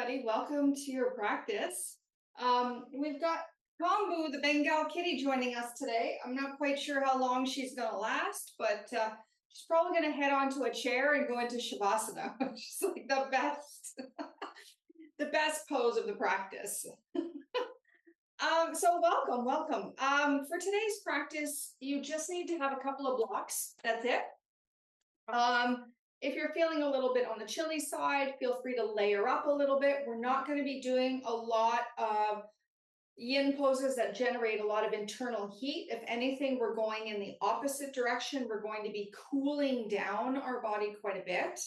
everybody. Welcome to your practice. We've got Kambu, the Bengal kitty, joining us today. I'm not quite sure how long she's going to last, but she's probably going to head onto a chair and go into Shavasana, which is like the best, the best pose of the practice. So welcome. For today's practice, you just need to have a couple of blocks. That's it. If you're feeling a little bit on the chilly side, feel free to layer up a little bit. We're not going to be doing a lot of yin poses that generate a lot of internal heat. If anything, we're going in the opposite direction. We're going to be cooling down our body quite a bit.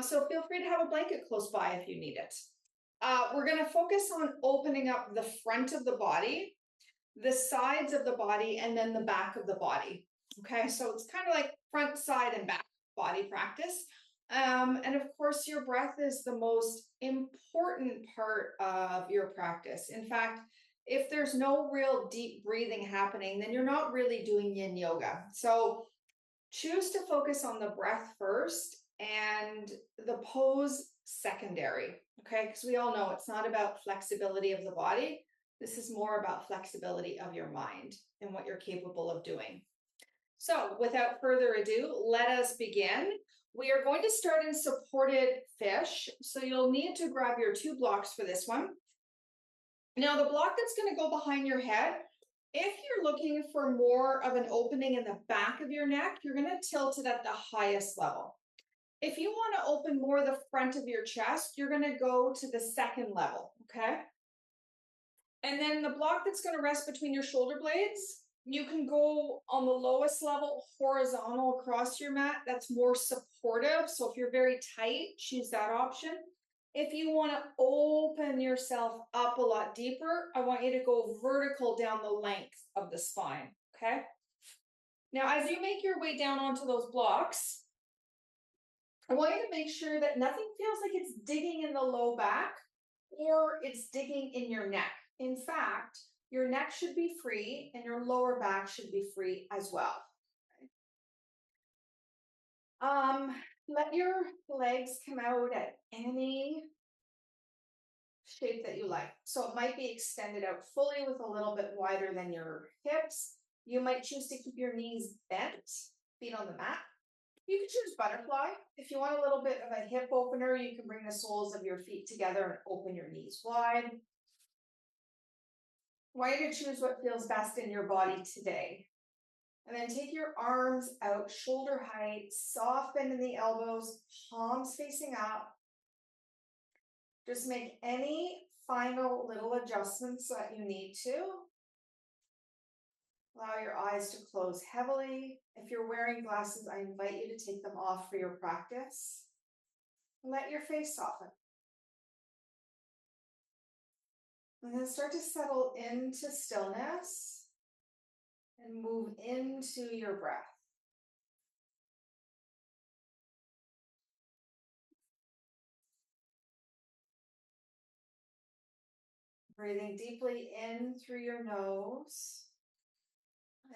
So feel free to have a blanket close by if you need it. We're going to focus on opening up the front of the body, the sides of the body, and then the back of the body. Okay, so it's kind of like front, side, and back body practice. And of course, your breath is the most important part of your practice. In fact, if there's no real deep breathing happening, then you're not really doing yin yoga. So choose to focus on the breath first and the pose secondary, okay? Because we all know it's not about flexibility of the body. This is more about flexibility of your mind and what you're capable of doing. So without further ado, let us begin. We are going to start in supported fish. So you'll need to grab your 2 blocks for this one. Now the block that's going to go behind your head, if you're looking for more of an opening in the back of your neck, you're going to tilt it at the highest level. If you want to open more the front of your chest, you're going to go to the second level, okay? And then the block that's going to rest between your shoulder blades, you can go on the lowest level, horizontal across your mat. That's more supportive. So if you're very tight, choose that option. If you want to open yourself up a lot deeper, I want you to go vertical down the length of the spine, okay? Now, as you make your way down onto those blocks, I want you to make sure that nothing feels like it's digging in the low back or it's digging in your neck. In fact, your neck should be free and your lower back should be free as well. Let your legs come out at any shape that you like. So it might be extended out fully with a little bit wider than your hips. You might choose to keep your knees bent, feet on the mat. You can choose butterfly. If you want a little bit of a hip opener, you can bring the soles of your feet together and open your knees wide. I want you to choose what feels best in your body today. And then take your arms out, shoulder height, soft bend in the elbows, palms facing up. Just make any final little adjustments that you need to. Allow your eyes to close heavily. If you're wearing glasses, I invite you to take them off for your practice. Let your face soften. And then start to settle into stillness and move into your breath. Breathing deeply in through your nose.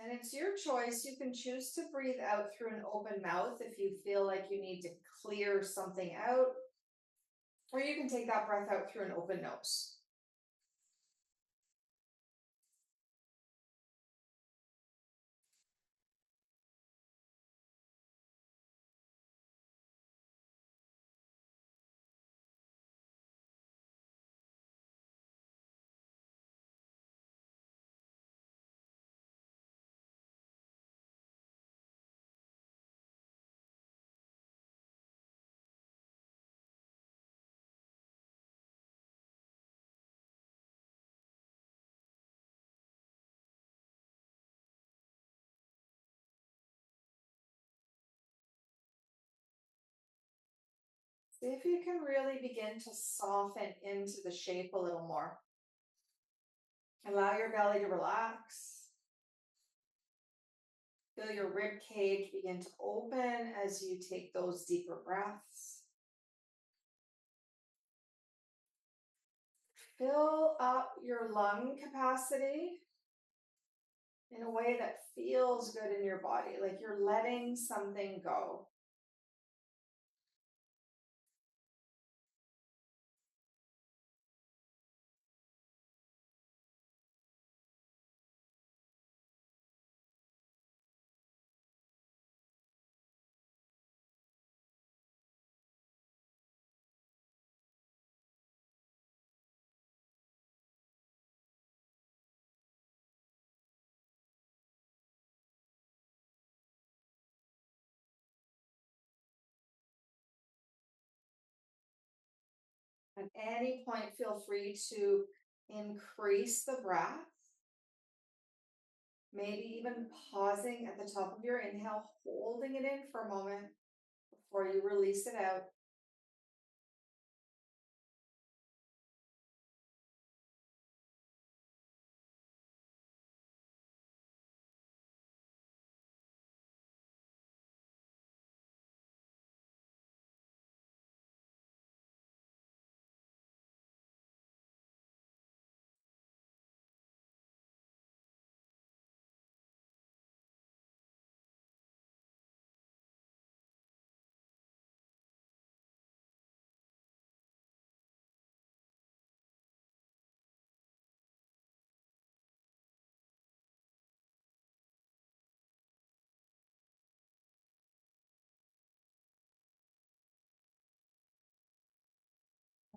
And it's your choice. You can choose to breathe out through an open mouth if you feel like you need to clear something out. Or you can take that breath out through an open nose. See if you can really begin to soften into the shape a little more. Allow your belly to relax. Feel your rib cage begin to open as you take those deeper breaths. Fill up your lung capacity in a way that feels good in your body, like you're letting something go. At any point, feel free to increase the breath, maybe even pausing at the top of your inhale, holding it in for a moment before you release it out.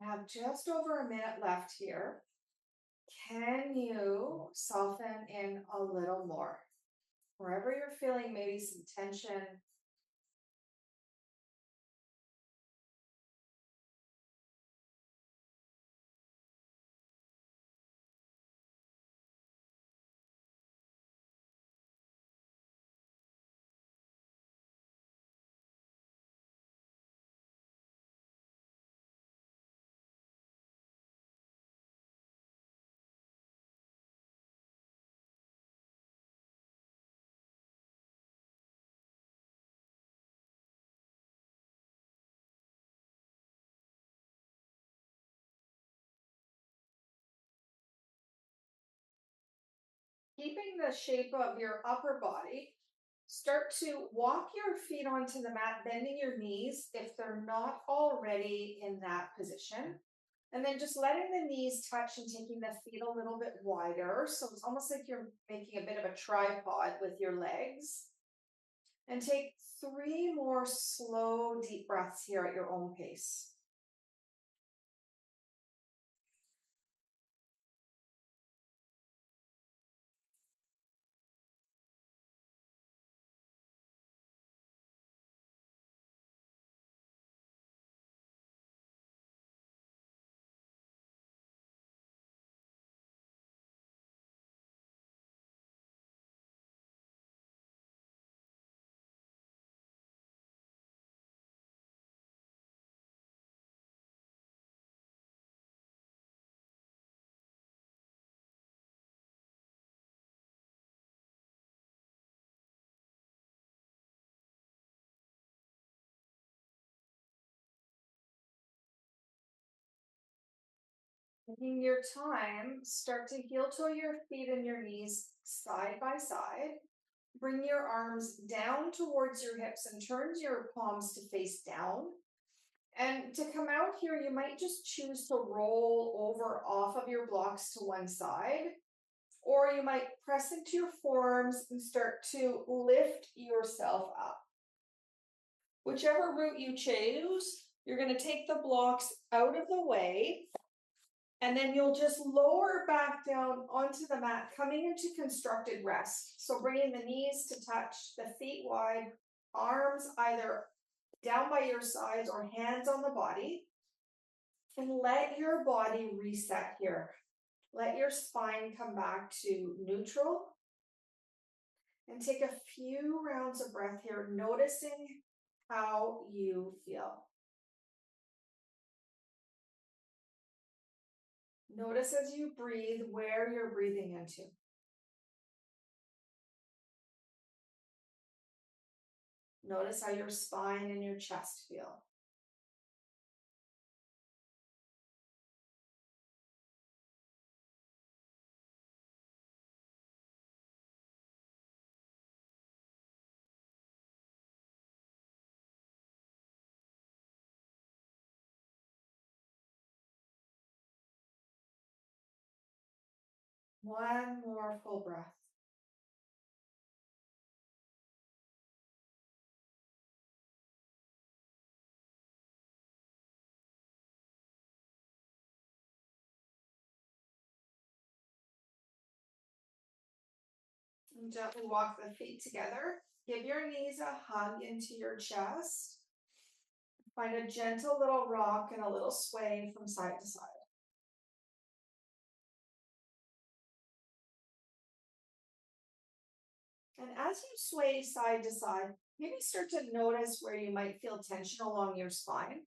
I have just over a minute left here. Can you soften in a little more? Wherever you're feeling maybe some tension, keeping the shape of your upper body, start to walk your feet onto the mat, bending your knees if they're not already in that position. And then just letting the knees touch and taking the feet a little bit wider. So it's almost like you're making a bit of a tripod with your legs. And take 3 more slow, deep breaths here at your own pace. Taking your time, start to heel toe your feet and your knees side by side. Bring your arms down towards your hips and turn your palms to face down. And to come out here, you might just choose to roll over off of your blocks to one side, or you might press into your forearms and start to lift yourself up. Whichever route you choose, you're going to take the blocks out of the way, and then you'll just lower back down onto the mat, coming into constructed rest. So bringing the knees to touch, the feet wide, arms either down by your sides or hands on the body. And let your body reset here. Let your spine come back to neutral. And take a few rounds of breath here, noticing how you feel. Notice as you breathe where you're breathing into. Notice how your spine and your chest feel. One more full breath. And gently walk the feet together. Give your knees a hug into your chest. Find a gentle little rock and a little sway from side to side. And as you sway side to side, maybe start to notice where you might feel tension along your spine,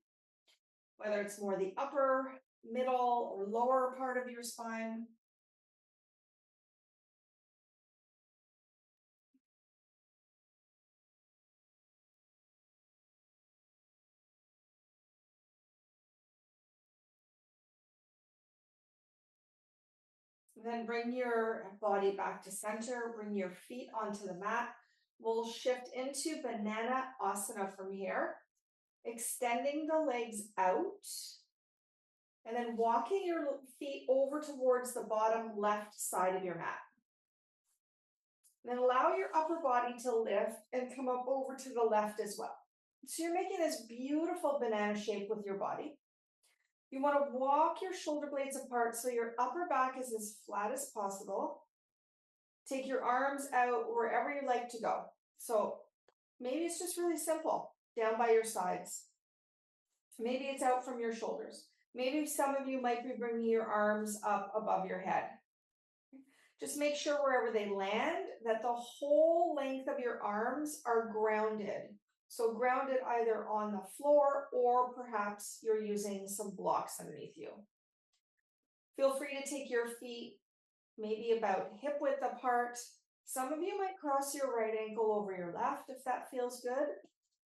whether it's more the upper, middle, or lower part of your spine. Then bring your body back to center, bring your feet onto the mat. We'll shift into banana asana from here, extending the legs out, and then walking your feet over towards the bottom left side of your mat. Then allow your upper body to lift and come up over to the left as well. So you're making this beautiful banana shape with your body. You want to walk your shoulder blades apart so your upper back is as flat as possible. Take your arms out wherever you like to go. So maybe it's just really simple, down by your sides. Maybe it's out from your shoulders. Maybe some of you might be bringing your arms up above your head. Just make sure wherever they land that the whole length of your arms are grounded. So grounded either on the floor or perhaps you're using some blocks underneath you. Feel free to take your feet maybe about hip width apart. Some of you might cross your right ankle over your left if that feels good,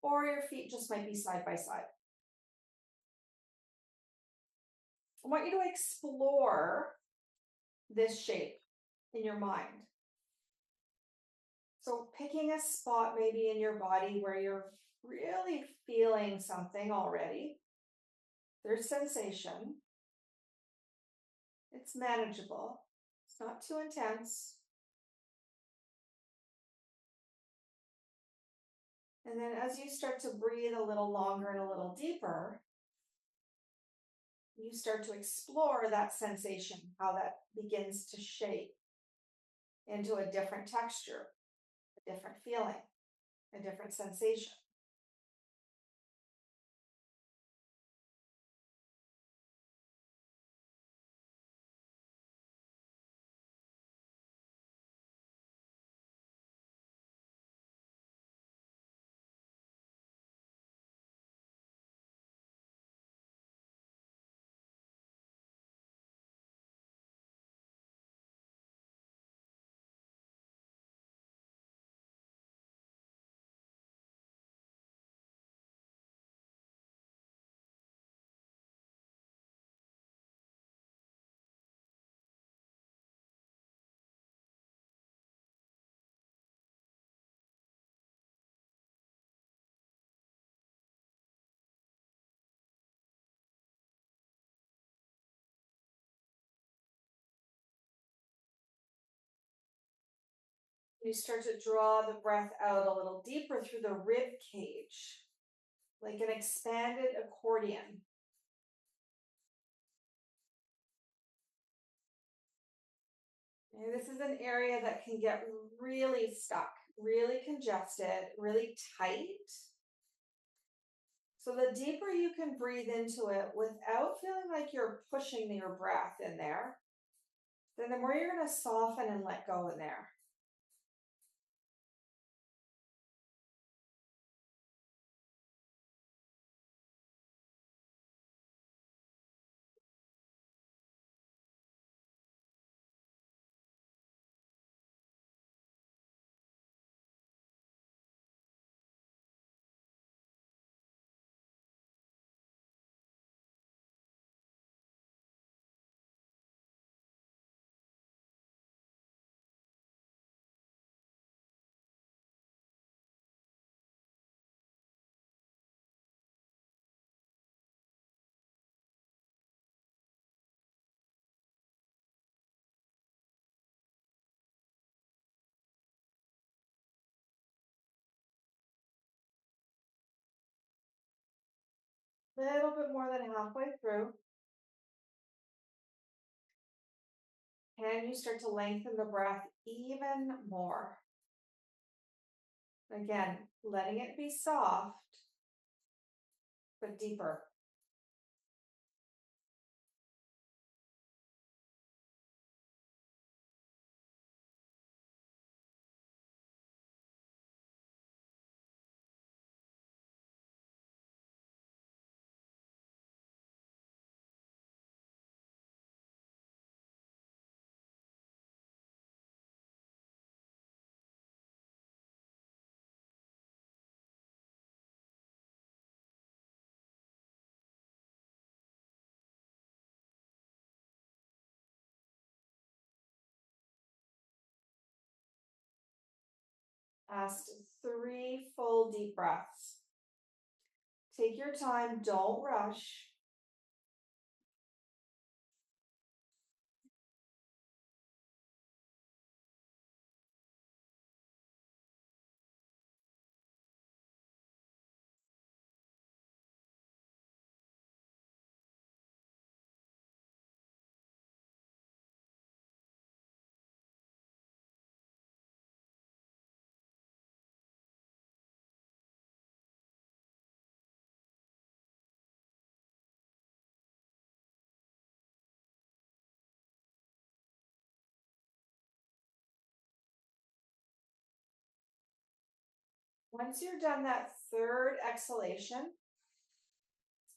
or your feet just might be side by side. I want you to explore this shape in your mind. So picking a spot maybe in your body where you're really feeling something already. There's sensation. It's manageable. It's not too intense. And then as you start to breathe a little longer and a little deeper, you start to explore that sensation, how that begins to shape into a different texture, a different feeling, a different sensation. You start to draw the breath out a little deeper through the rib cage, like an expanded accordion. And this is an area that can get really stuck, really congested, really tight. So the deeper you can breathe into it without feeling like you're pushing your breath in there, then the more you're going to soften and let go in there. A little bit more than halfway through. And you start to lengthen the breath even more. Again, letting it be soft, but deeper. Last 3 full deep breaths. Take your time, don't rush. Once you're done that third exhalation,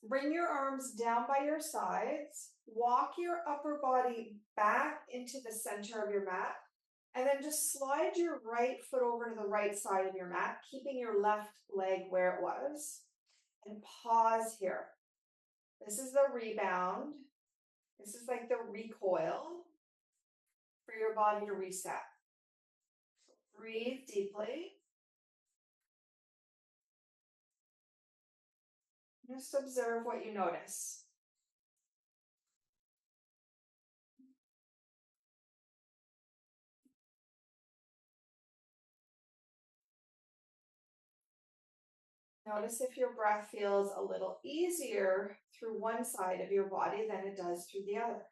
bring your arms down by your sides, walk your upper body back into the center of your mat, and then just slide your right foot over to the right side of your mat, keeping your left leg where it was, and pause here. This is the rebound. This is like the recoil for your body to reset. So breathe deeply. Just observe what you notice. Notice if your breath feels a little easier through one side of your body than it does through the other.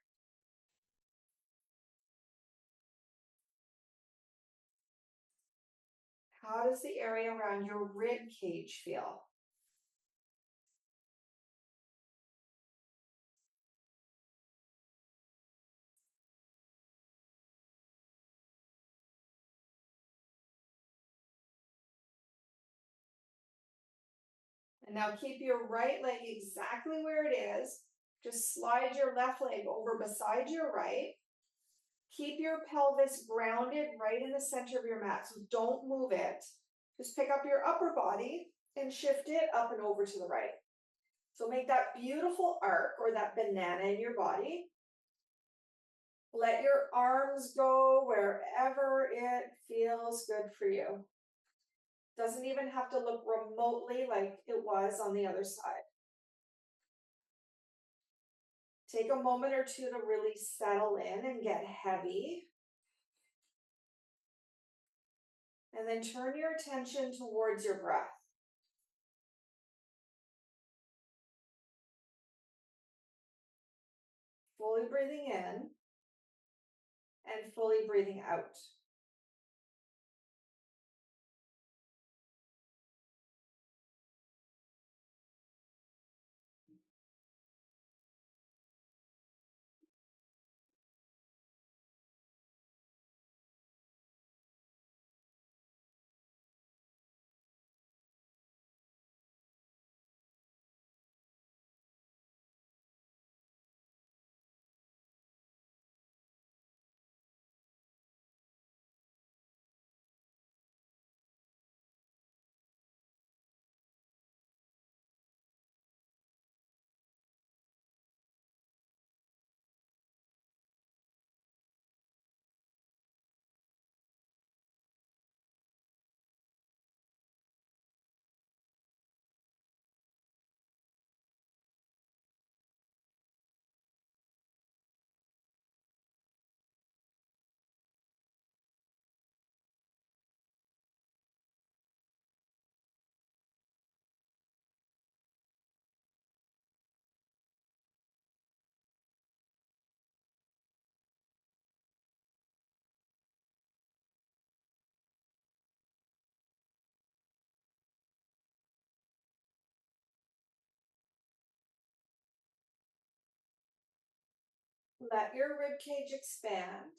How does the area around your rib cage feel? And now keep your right leg exactly where it is. Just slide your left leg over beside your right. Keep your pelvis grounded right in the center of your mat, so don't move it. Just pick up your upper body and shift it up and over to the right. So make that beautiful arc or that banana in your body. Let your arms go wherever it feels good for you. Doesn't even have to look remotely like it was on the other side. Take a moment or two to really settle in and get heavy. And then turn your attention towards your breath. Fully breathing in and fully breathing out. Let your rib cage expand.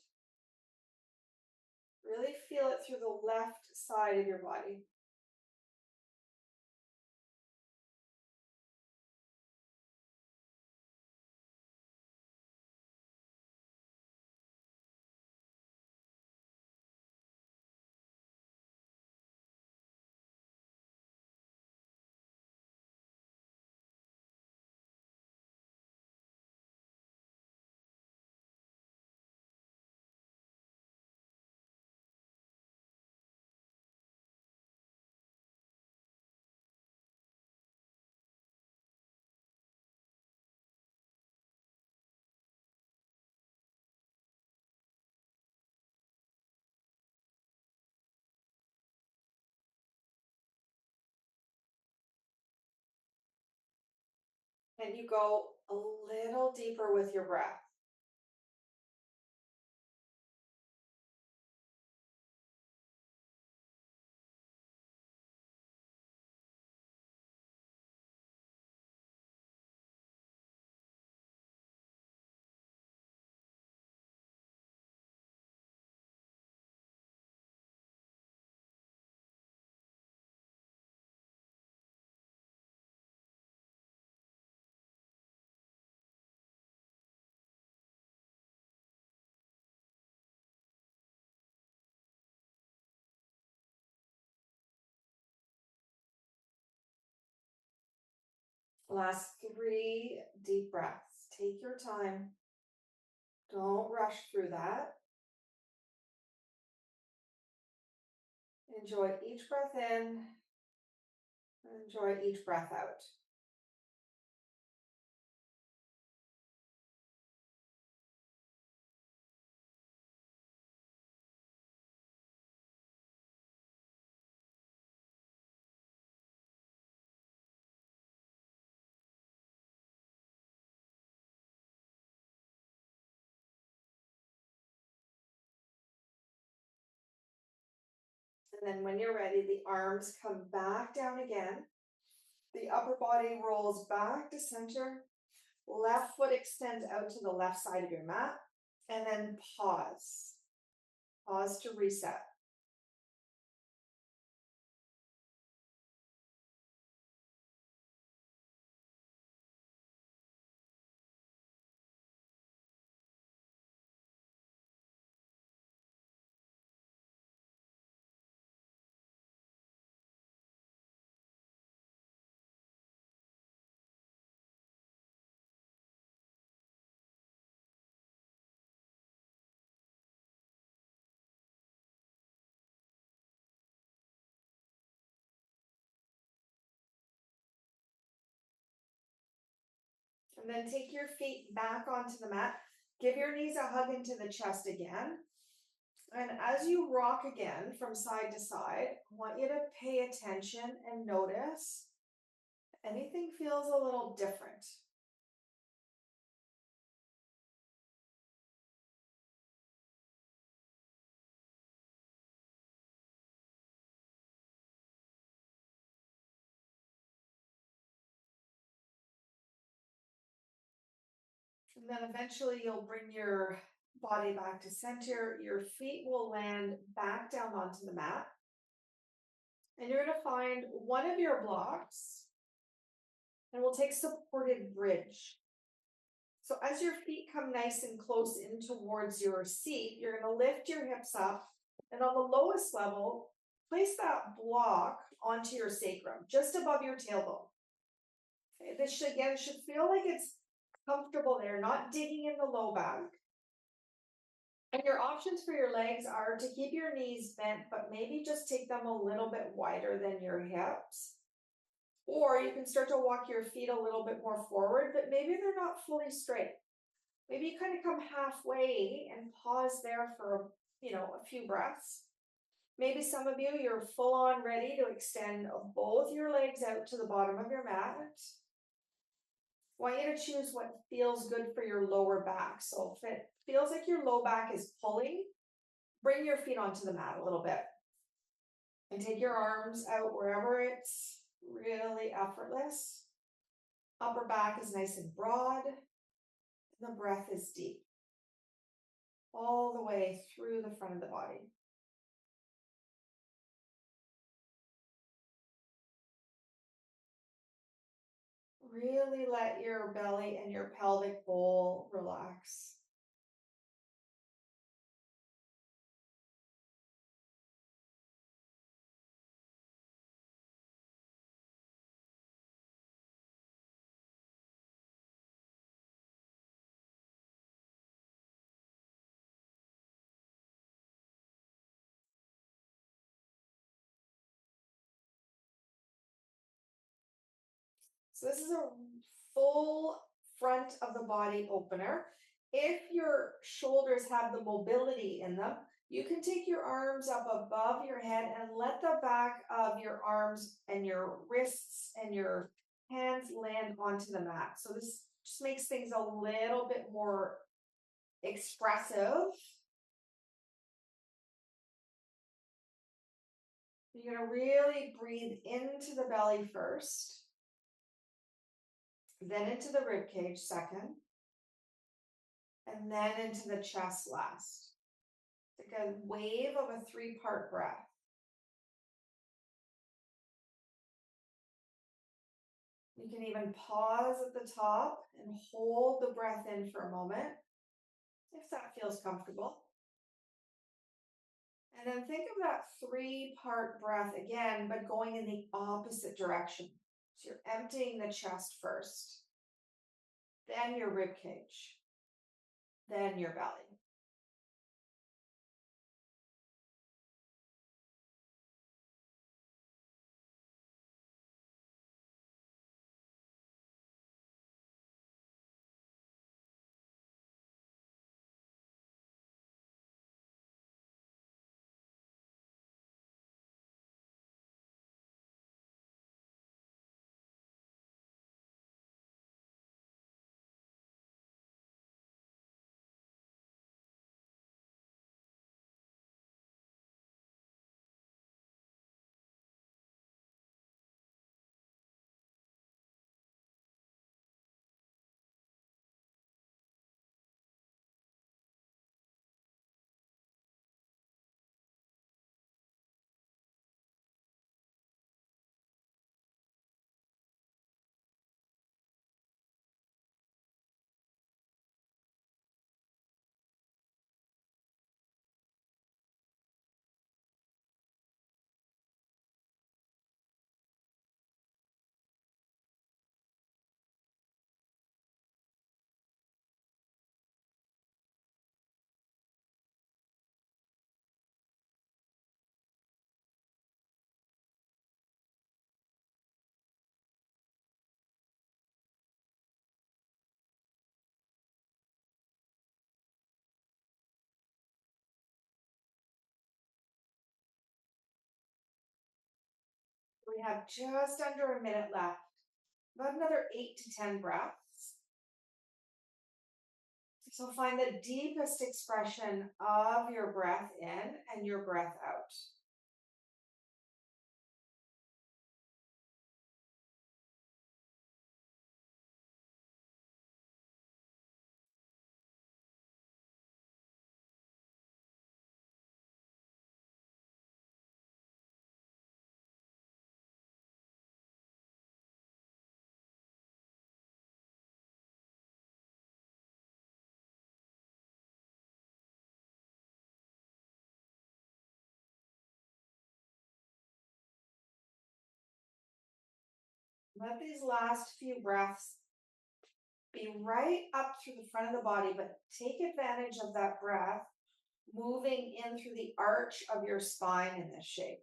Really feel it through the left side of your body. And you go a little deeper with your breath. Last 3 deep breaths. Take your time. Don't rush through that. Enjoy each breath in. Enjoy each breath out. And then when you're ready, the arms come back down again. The upper body rolls back to center. Left foot extends out to the left side of your mat. And then pause. Pause to reset. And then take your feet back onto the mat. Give your knees a hug into the chest again. And as you rock again from side to side, I want you to pay attention and notice anything feels a little different. And then eventually you'll bring your body back to center. Your feet will land back down onto the mat. And you're going to find one of your blocks and we'll take supported bridge. So as your feet come nice and close in towards your seat, you're going to lift your hips up. And on the lowest level, place that block onto your sacrum, just above your tailbone. Okay, this should feel like it's comfortable there, not digging in the low back. And your options for your legs are to keep your knees bent, but maybe just take them a little bit wider than your hips. Or you can start to walk your feet a little bit more forward, but maybe they're not fully straight. Maybe you kind of come halfway and pause there for, a few breaths. Maybe some of you, you're full on ready to extend both your legs out to the bottom of your mat. I want you to choose what feels good for your lower back. So if it feels like your low back is pulling, bring your feet onto the mat a little bit. And take your arms out wherever it's really effortless. Upper back is nice and broad. And the breath is deep. all the way through the front of the body. Really let your belly and your pelvic bowl relax. So this is a full front of the body opener. If your shoulders have the mobility in them, you can take your arms up above your head and let the back of your arms and your wrists and your hands land onto the mat. So this just makes things a little bit more expressive. You're going to really breathe into the belly first, then into the rib cage second, and then into the chest last. Like a wave of a 3-part breath. You can even pause at the top and hold the breath in for a moment, if that feels comfortable. And then think of that 3-part breath again, but going in the opposite direction. So you're emptying the chest first, then your rib cage, then your belly. We have just under a minute left, about another 8 to 10 breaths. So find the deepest expression of your breath in and your breath out. Let these last few breaths be right up through the front of the body, but take advantage of that breath moving in through the arch of your spine in this shape.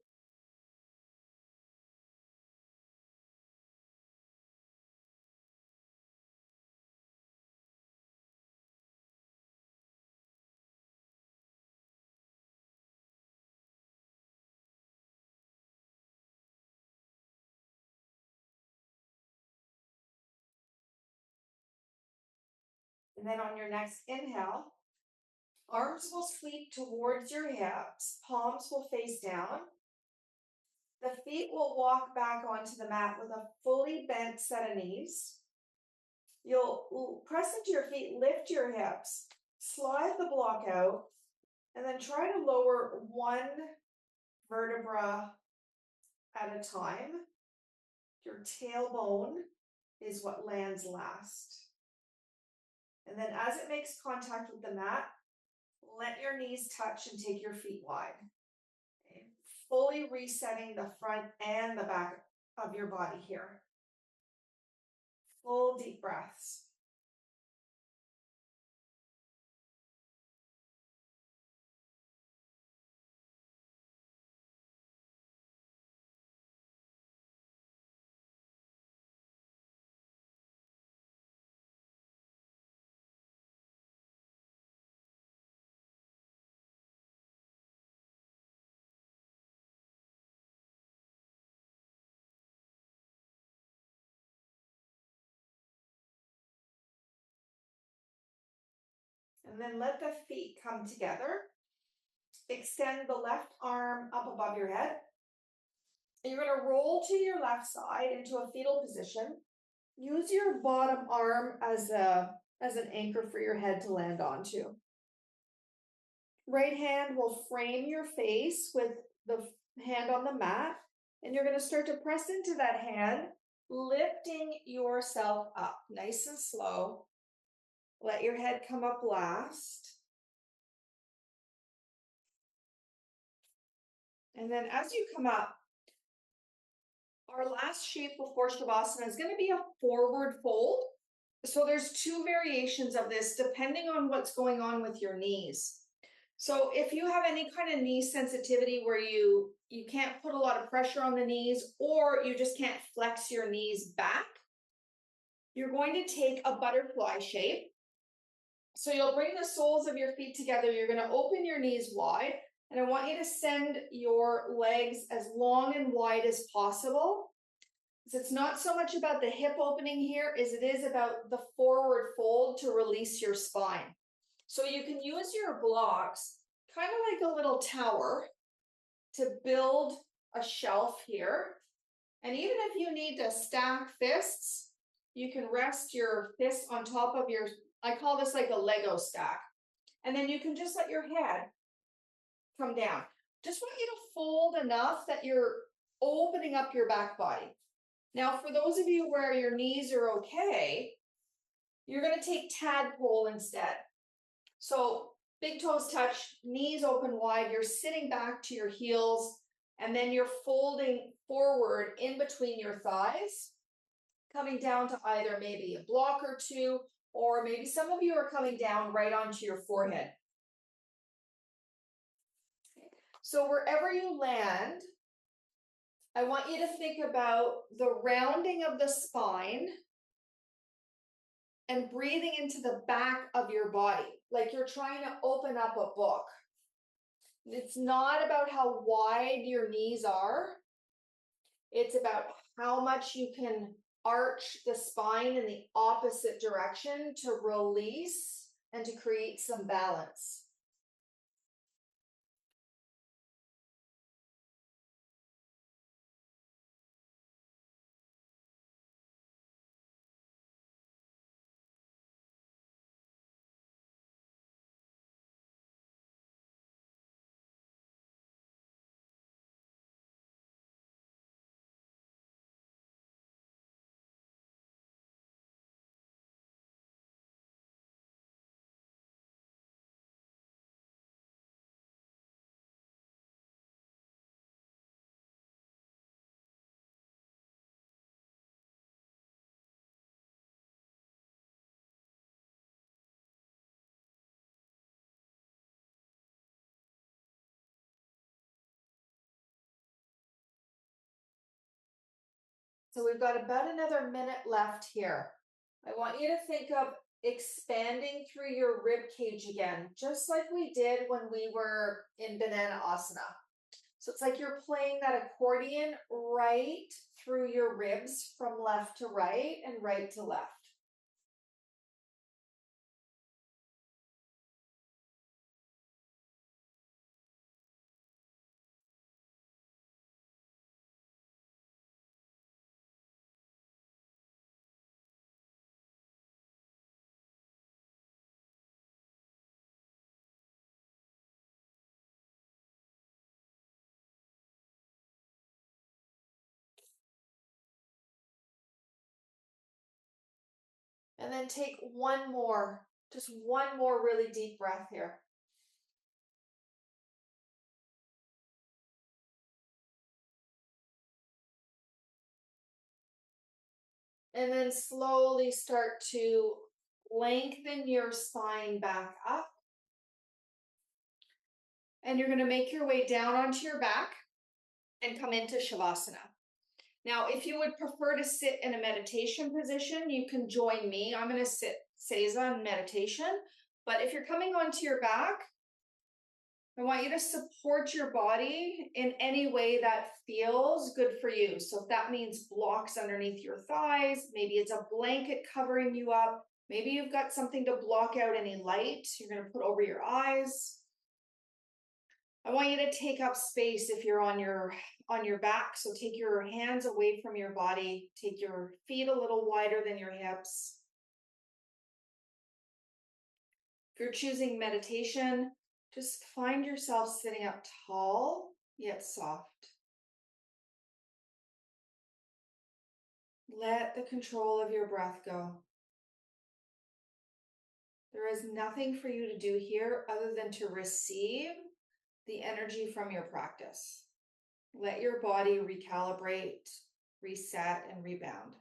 And then on your next inhale, arms will sweep towards your hips, palms will face down. The feet will walk back onto the mat with a fully bent set of knees. You'll press into your feet, lift your hips, Slide the block out and then try to lower one vertebra at a time. Your tailbone is what lands last. And then as it makes contact with the mat, let your knees touch and take your feet wide. Okay. Fully resetting the front and the back of your body here. Full deep breaths. And then let the feet come together. Extend the left arm up above your head. And you're going to roll to your left side into a fetal position. Use your bottom arm as an anchor for your head to land onto. Right hand will frame your face with the hand on the mat. And you're going to start to press into that hand, lifting yourself up nice and slow. Let your head come up last. And then as you come up, our last shape before Shavasana is going to be a forward fold. So there's two variations of this depending on what's going on with your knees. So if you have any kind of knee sensitivity where you can't put a lot of pressure on the knees, or you just can't flex your knees back, you're going to take a butterfly shape. So you'll bring the soles of your feet together. You're going to open your knees wide. And I want you to send your legs as long and wide as possible. So it's not so much about the hip opening here as it is about the forward fold to release your spine. So you can use your blocks kind of like a little tower to build a shelf here. And even if you need to stack fists, you can rest your fists on top of your, I call this like a Lego stack. And then you can just let your head come down. Just want you to fold enough that you're opening up your back body. Now, for those of you where your knees are okay, you're going to take tadpole instead. So big toes touch, knees open wide, you're sitting back to your heels, and then you're folding forward in between your thighs, coming down to either maybe a block or two, or maybe some of you are coming down right onto your forehead. So wherever you land, I want you to think about the rounding of the spine and breathing into the back of your body, like you're trying to open up a book. It's not about how wide your knees are. It's about how much you can arch the spine in the opposite direction to release and to create some balance. So we've got about another minute left here. I want you to think of expanding through your rib cage again, just like we did when we were in Banana Asana. So it's like you're playing that accordion right through your ribs from left to right and right to left. And then take one more, just one more really deep breath here. And then slowly start to lengthen your spine back up. And you're going to make your way down onto your back and come into Shavasana. Now, if you would prefer to sit in a meditation position, you can join me. I'm going to sit Seiza in meditation. But if you're coming onto your back, I want you to support your body in any way that feels good for you. So if that means blocks underneath your thighs, maybe it's a blanket covering you up, maybe you've got something to block out any light you're going to put over your eyes. I want you to take up space if you're on your back. So take your hands away from your body, take your feet a little wider than your hips. If you're choosing meditation, just find yourself sitting up tall, yet soft. Let the control of your breath go. There is nothing for you to do here other than to receive the energy from your practice. Let your body recalibrate, reset, and rebound.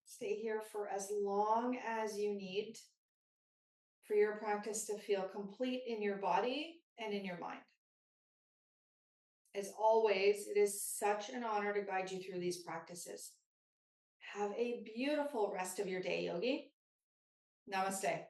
Stay here for as long as you need for your practice to feel complete in your body and in your mind. As always, it is such an honor to guide you through these practices. Have a beautiful rest of your day, Yogi. Namaste.